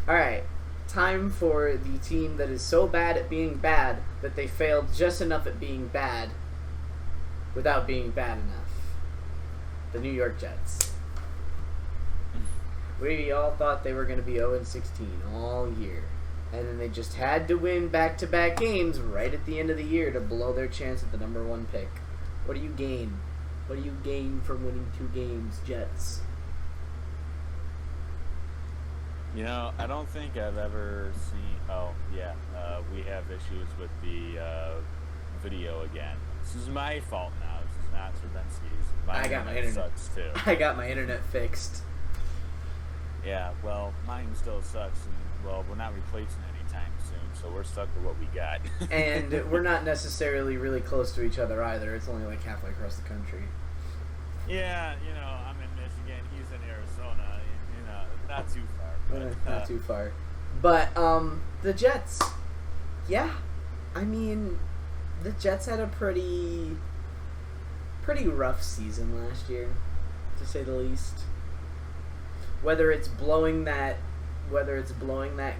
All right, time for the team that is so bad at being bad that they failed just enough at being bad without being bad enough. The New York Jets. We all thought they were going to be 0-16 all year. And then they just had to win back-to-back games right at the end of the year to blow their chance at the number one pick. What do you gain? What do you gain from winning 2 games, Jets? You know, I don't think I've ever seen. Oh, yeah, we have issues with the video again. This is my fault now. This is not Servensky's. I got my internet. Sucks too. I got my internet fixed. Yeah, well, mine still sucks, and well, we're not replacing anytime soon, so we're stuck with what we got. And we're not necessarily really close to each other either. It's only like halfway across the country. Yeah, you know, I'm in Michigan, he's in Arizona, and, you know, not too far. But, Not too far. But the Jets. Yeah, I mean, the Jets had a pretty rough season last year, to say the least. Whether it's blowing that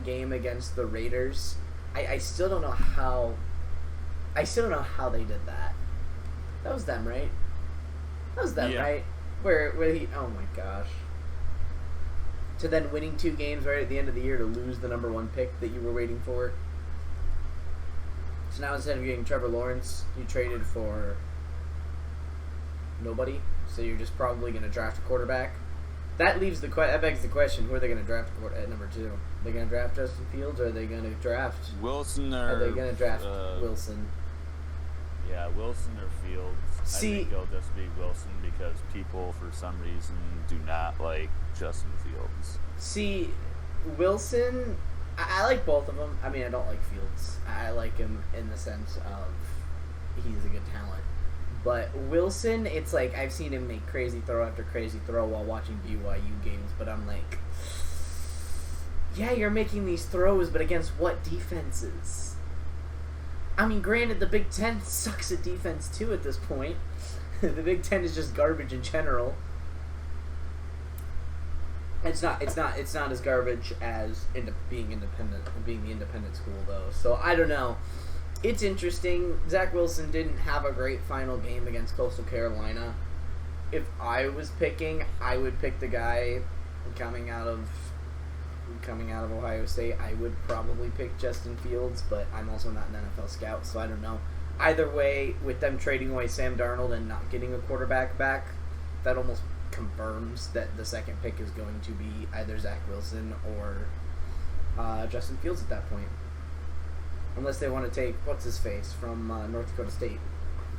game against the Raiders, I still don't know how. I still don't know how they did that. That was them, right? That was them, Yeah. right? Where he? Oh my gosh. To then winning 2 games right at the end of the year to lose the number 1 pick that you were waiting for. So now instead of getting Trevor Lawrence, you traded for nobody. So you're just probably going to draft a quarterback. That leaves that begs the question: who are they going to draft at number 2? Are they going to draft Justin Fields, or are they going to draft? Wilson Are or they going to draft Wilson? Yeah, Wilson or Fields. See- I think it'll just be Wilson because people, for some reason, do not like Justin Fields. See, Wilson, I like both of them. I mean, I don't like Fields. I like him in the sense of he's a good talent. But Wilson, it's like I've seen him make crazy throw after crazy throw while watching BYU games, but I'm like, yeah, you're making these throws, but against what defenses? I mean, granted, the Big Ten sucks at defense too at this point. The Big Ten is just garbage in general. It's not as garbage as being the independent school though. So I don't know. It's interesting. Zach Wilson didn't have a great final game against Coastal Carolina. If I was picking, I would pick the guy coming out of Ohio State. I would probably pick Justin Fields, but I'm also not an NFL scout, so I don't know. Either way, with them trading away Sam Darnold and not getting a quarterback back, that almost confirms that the second pick is going to be either Zach Wilson or Justin Fields at that point. Unless they want to take, what's his face, from North Dakota State.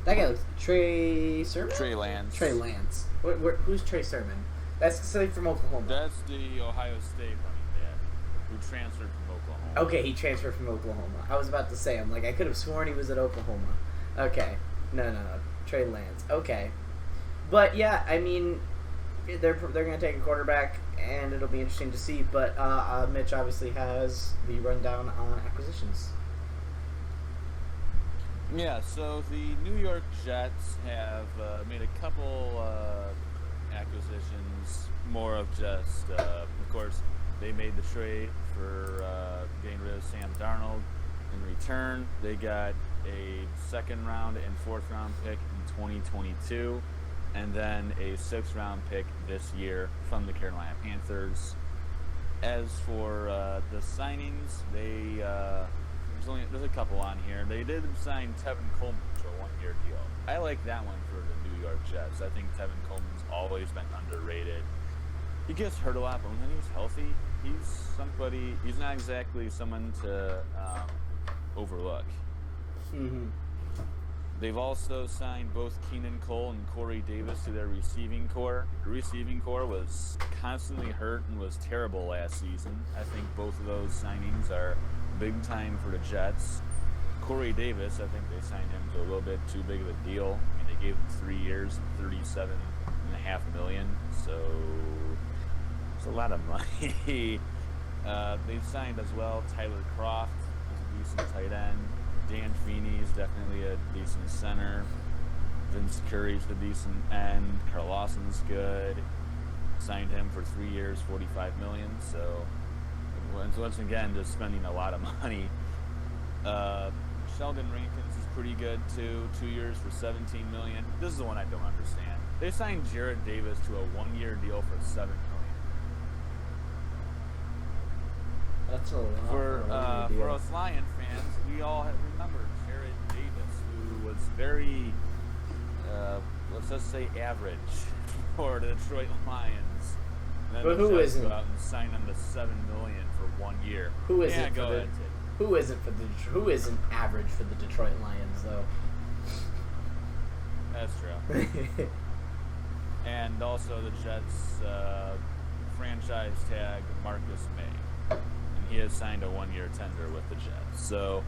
That guy looks, Trey Sermon? Trey Lance. Trey Lance. Who's Trey Sermon? That's something from Oklahoma. That's the Ohio State running back who transferred from Oklahoma. Okay, he transferred from Oklahoma. I was about to say, I'm like, I could have sworn he was at Oklahoma. Okay. No. Trey Lance. Okay. But, yeah, I mean, they're going to take a quarterback, and it'll be interesting to see. But Mitch obviously has the rundown on acquisitions. Yeah, so the New York Jets have made a couple acquisitions, more of just, of course, they made the trade for getting rid of Sam Darnold. In return, they got a second round and fourth round pick in 2022, and then a sixth round pick this year from the Carolina Panthers. As for the signings, there's a couple on here. They did sign Tevin Coleman to a 1-year deal. I like that one for the New York Jets. I think Tevin Coleman's always been underrated. He gets hurt a lot, but when he's healthy, he's not exactly someone to overlook. Mm-hmm. They've also signed both Keenan Cole and Corey Davis to their receiving core. The receiving core was constantly hurt and was terrible last season. I think both of those signings are big time for the Jets. Corey Davis, I think they signed him to a little bit too big of a deal. I mean, they gave him 3 years, $37.5 million, so it's a lot of money. They've signed as well Tyler Kroft, who's a decent tight end. Dan Feeney's definitely a decent center. Vince Curry's a decent end. Carl Lawson's good. Signed him for 3 years, $45 million. So Dolphins, once again, just spending a lot of money. Sheldon Rankins is pretty good too. 2 years for $17 million. This is the one I don't understand. They signed Jarrad Davis to a 1-year deal for $7 million. That's a lot. For us Lion fans, we all remember Jarrad Davis, who was very, let's just say, average for the Detroit Lions. And then but who isn't? Go out and sign him to $7 million for 1 year. Who isn't? Yeah, go ahead. Who isn't average for the Detroit Lions though? That's true. And also the Jets franchise tag Marcus May. And he has signed a 1-year tender with the Jets. So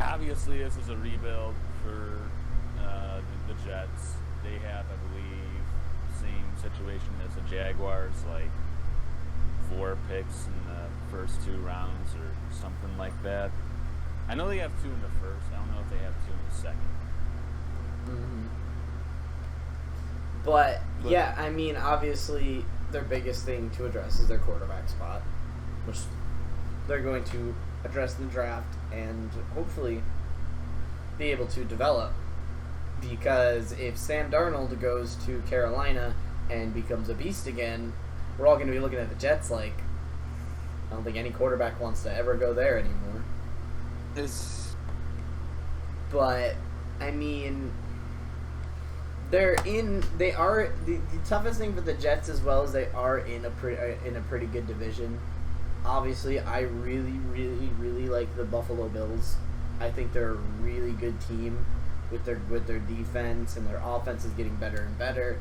obviously this is a rebuild for the Jets. They have, I believe, same situation as the Jaguars, like 4 picks in the first 2 rounds or something like that. I know they have 2 in the first. I don't know if they have 2 in the second. Mm-hmm. But yeah, I mean, obviously their biggest thing to address is their quarterback spot, which they're going to address in the draft and hopefully be able to develop. Because if Sam Darnold goes to Carolina and becomes a beast again, we're all going to be looking at the Jets like, I don't think any quarterback wants to ever go there anymore. But I mean, the toughest thing for the Jets as well as they are in a pretty good division. Obviously, I really, really, really like the Buffalo Bills. I think they're a really good team with their defense, and their offense is getting better and better.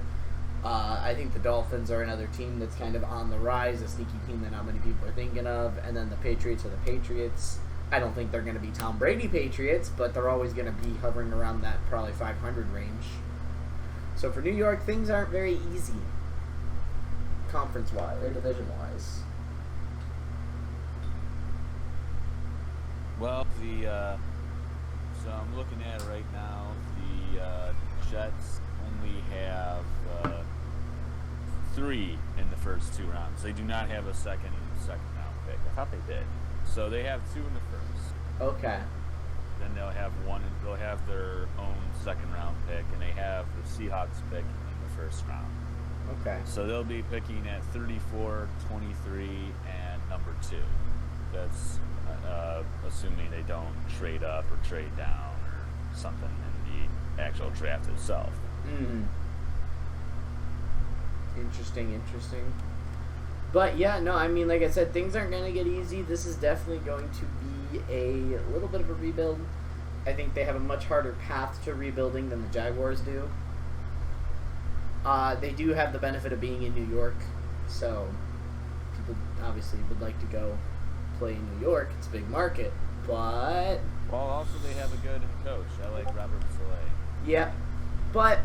I think the Dolphins are another team that's kind of on the rise, a sneaky team that not many people are thinking of. And then the Patriots are the Patriots. I don't think they're going to be Tom Brady Patriots, but they're always going to be hovering around that probably 500 range. So for New York, things aren't very easy, conference-wise or division-wise. Well, so I'm looking at it right now. The Jets only have 3 in the first 2 rounds. They do not have a second round pick. I thought they did. So they have 2 in the first. Okay. Then they'll have they'll have their own second round pick, and they have the Seahawks pick in the first round. Okay. So they'll be picking at 34, 23, and number 2. That's assuming they don't trade up or trade down or something in the actual draft itself. Mm. Interesting. But yeah, no, I mean, like I said, things aren't going to get easy. This is definitely going to be a little bit of a rebuild. I think they have a much harder path to rebuilding than the Jaguars do. They do have the benefit of being in New York, so people obviously would like to go play in New York. It's a big market, but... Well, also they have a good coach. I like Robert Saleh. Yeah, but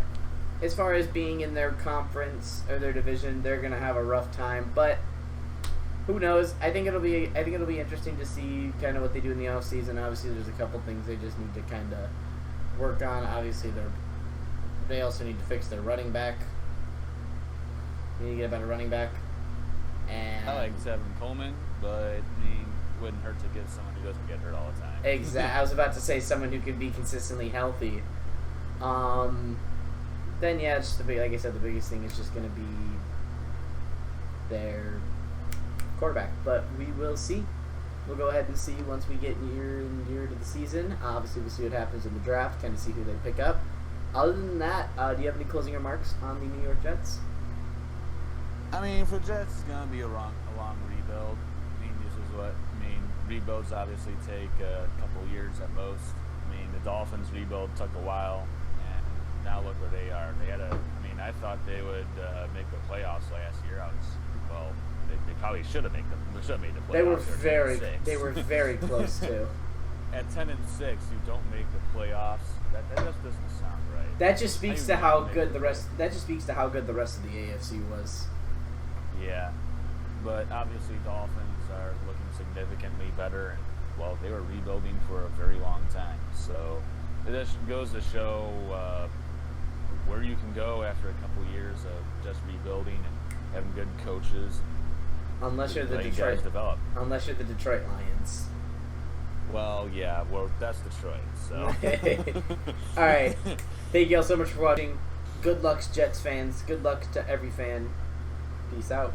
as far as being in their conference or their division, they're gonna have a rough time. But who knows? I think it'll be interesting to see kind of what they do in the offseason. Obviously, there's a couple things they just need to kind of work on. Obviously, they also need to fix their running back. They need to get a better running back. And I like Tevin Coleman, but I mean, it wouldn't hurt to get someone who doesn't get hurt all the time. Exactly. I was about to say someone who can be consistently healthy. Then yeah, it's like I said, the biggest thing is just going to be their quarterback. But we will see. We'll go ahead and see once we get near and near to the season. Obviously, we'll see what happens in the draft, kind of see who they pick up. Other than that, do you have any closing remarks on the New York Jets? I mean, for Jets, it's going to be a long rebuild. Rebuilds obviously take a couple years at most. I mean, the Dolphins rebuild took a while, and now look where they are. I thought they would make the playoffs last year. They probably should have made the playoffs. They were very close to. At 10-6, you don't make the playoffs. That just doesn't sound right. That just speaks to how good the rest. That just speaks to how good the rest of the AFC was. Yeah, but obviously Dolphins are looking significantly better, and well, they were rebuilding for a very long time. So it just goes to show where you can go after a couple years of just rebuilding and having good coaches. Unless you're the Let you Detroit, guys develop. unless you're the Detroit Lions. Well, yeah. Well, that's Detroit. So. All right. Thank you all so much for watching. Good luck, Jets fans. Good luck to every fan. Peace out.